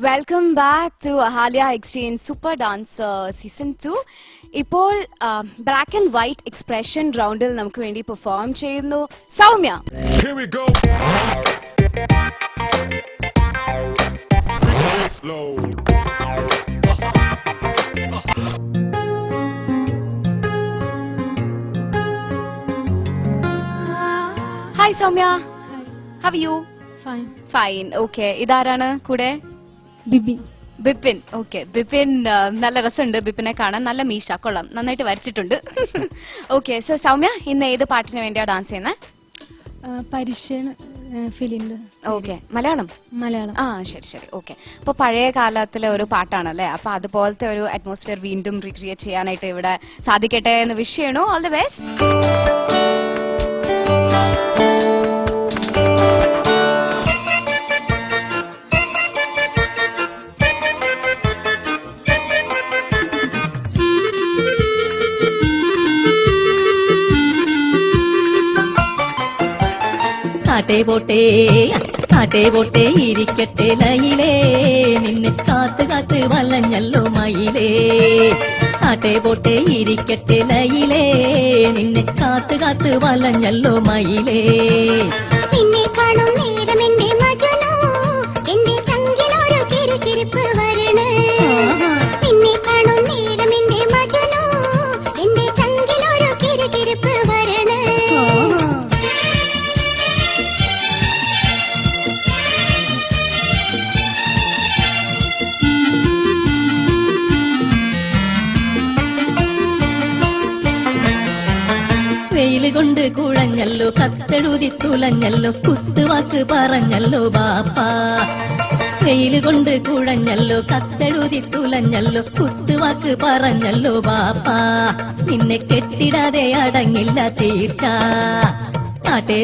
Welcome back to Ahalia exchange super dancer season 2. ഇപ്പോൾ black and white expression റൗണ്ടിൽ നമുക്ക് വേണ്ടി പെർഫോം ചെയ്യുന്നു Soumya. Here we go. Slow. Hi Soumya, how are you? Fine. Fine, okay. ഇതാരാണ് കൂടെ? Bibin. Bipin. Okay, Bipin നല്ല രസമുണ്ട്. ബിപിനെ കാണാൻ നല്ല മീശ, കൊള്ളാം, നന്നായിട്ട് വരച്ചിട്ടുണ്ട്. ഓക്കെ, സോ സൗമ്യ ഇന്ന് ഏത് പാട്ടിന് വേണ്ടിയാ ഡാൻസ് ചെയ്യുന്നത്? പരിശൻ ഫിലിമിന്റെ. ഓക്കെ, മലയാളം? മലയാളം. ആ, ശരി ശരി. ഓക്കെ, അപ്പൊ പഴയ കാലത്തിലെ ഒരു പാട്ടാണല്ലേ, അപ്പൊ അതുപോലത്തെ ഒരു അറ്റ്മോസ്ഫിയർ വീണ്ടും റീക്രിയേറ്റ് ചെയ്യാനായിട്ട് ഇവിടെ സാധിക്കട്ടെ എന്ന് വിഷ് ചെയ്യണു. All the best. ആട്ടെ പോട്ടെ ഇരിക്കട്ടെ ലയിലേ, നിന്നെ കാത്ത് കാത്ത് വലഞ്ഞല്ലോ മയിലേ. ആട്ടെ പോട്ടെ ഇരിക്കട്ടെ ലയിലേ, നിന്നെ കാത്ത് കാത്ത് വലഞ്ഞല്ലോ മയിലേ. നിന്നെ കാണും നേരം എന്റെ മജനു, എന്റെ ചങ്കിലൊരു കിരികിരിപ്പ് വരണേ. നിന്നെ കാണും നേരം എന്റെ മജനു, എന്റെ ചങ്കിലൊരു കിരികിരിപ്പ് വരണേ. വെയിൽ കൊണ്ട് കുഴഞ്ഞല്ലോ, കത്തെഴുതി തുലഞ്ഞല്ലോ, കുത്തുവാക്ക് പറഞ്ഞല്ലോ ബാപ്പാ. വെയിൽ കൊണ്ട് കുഴഞ്ഞല്ലോ, കത്തെഴുതി തുലഞ്ഞല്ലോ, കുത്തുവാക്ക് പറഞ്ഞല്ലോ ബാപ്പാ. നിന്നെ കെട്ടിടാതെ അടങ്ങില്ല തീർച്ച. ആട്ടെ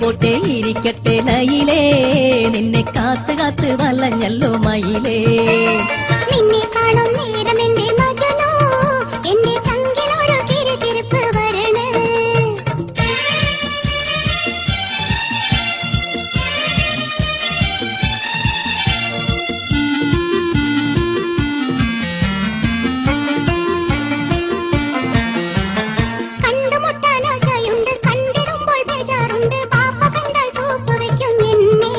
പോട്ടെ ഇരിക്കട്ടെ ലയിലേ, നിന്നെ കാത്ത് കാത്ത് വലഞ്ഞല്ലോ മയിലേ. നിന്നെ കാണും നേരം എന്റെ മജനു, എന്റെ ചങ്കിലൊരു കിരികിരിപ്പ് വരണേ. കണ്ടുമുട്ടാൻ ആശയുണ്ട്, കണ്ടിടുമ്പോൾ ബേജാറുണ്ട്, പാപ്പ കണ്ടാൽ കൂപ്പ് വയ്ക്കും എന്നെ.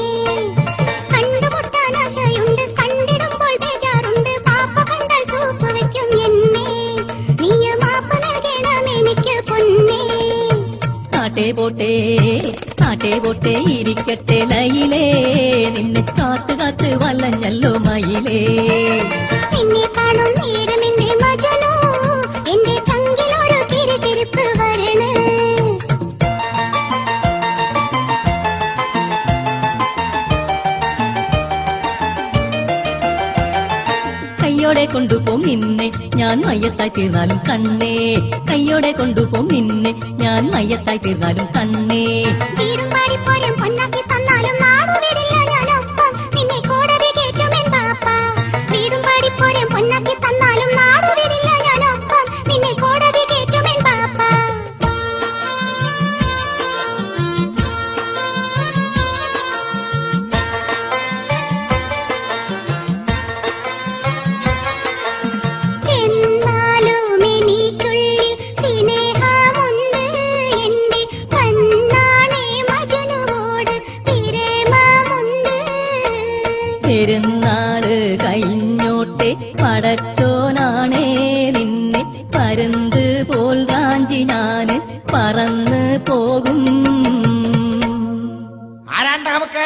കണ്ടുമുട്ടാൻ ആശയുണ്ട്, കണ്ടിടുമ്പോൾ ബേജാറുണ്ട്, പാപ്പ കണ്ടാൽ കൂപ്പ് വയ്ക്കും എന്നെ. നീയ മാപ്പ് നൽകണം എനിക്ക് പൊന്നേ. ആട്ടെ പോട്ടെ ഇരിക്കട്ടെ ലയിലേ, നിന്നെ കാത്ത് കാത്ത് വലഞ്ഞല്ലോ മയിലേ. നിന്നെ കാണും നേരം എന്റെ മജനു, എന്റെ ചങ്കിലൊരു കിരികിരിപ്പ് വരണേ. കയ്യോടെ കൊണ്ടുപോകും നിന്നെ ഞാൻ മയ്യത്തായി തീർന്നാലും കണ്ണേ. കയ്യോടെ കൊണ്ടുപോകും നിന്നെ ഞാൻ മയ്യത്തായി തീർന്നാലും കണ്ണേ. വീടും പാടിപ്പോരും പൊന്നാക്കി തന്നാലും നാടു വിടില്ല ഞാനൊപ്പം, നിന്നെ കോടതി കേറ്റുമെൻ പാപ്പ. വീടും പാടിപ്പോരും പൊന്നാക്കി തന്നാലും നാടു വിടില്ല ഞാനൊപ്പം, നിന്നെ കോടതി കേറ്റുമെൻ പാപ്പ. എന്നാലും എനിക്കുള്ളിൽ സ്നേഹമുണ്ട്, എന്റെ കണ്ണാണേ മജനുവോട് പ്രേമമുണ്ട്. പെരുന്നാള് കഴിഞ്ഞോട്ടെ പടച്ചോനാണേ, നിന്നെ പരുന്ത് പോൽ കാഞ്ചി ഞാന് പറന്ന് പോകും. ആരാണ്ട നമുക്ക്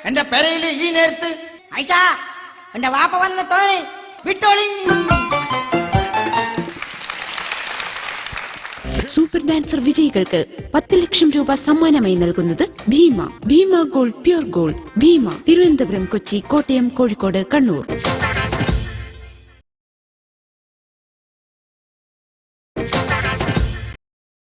എന്റെ പെരയില് ഈ നേരത്ത്? ഐഷ, എന്റെ വാപ്പ വന്ന തോന്നി വിട്ടോളി. സൂപ്പർ ഡാൻസർ വിജയികൾക്ക് 10 ലക്ഷം രൂപ സമ്മാനമായി നൽകുന്നത് Bhima gold, pure gold. Bhima, Thiruvananthapuram, Kochi, Kottayam, Kozhikode, Kannur.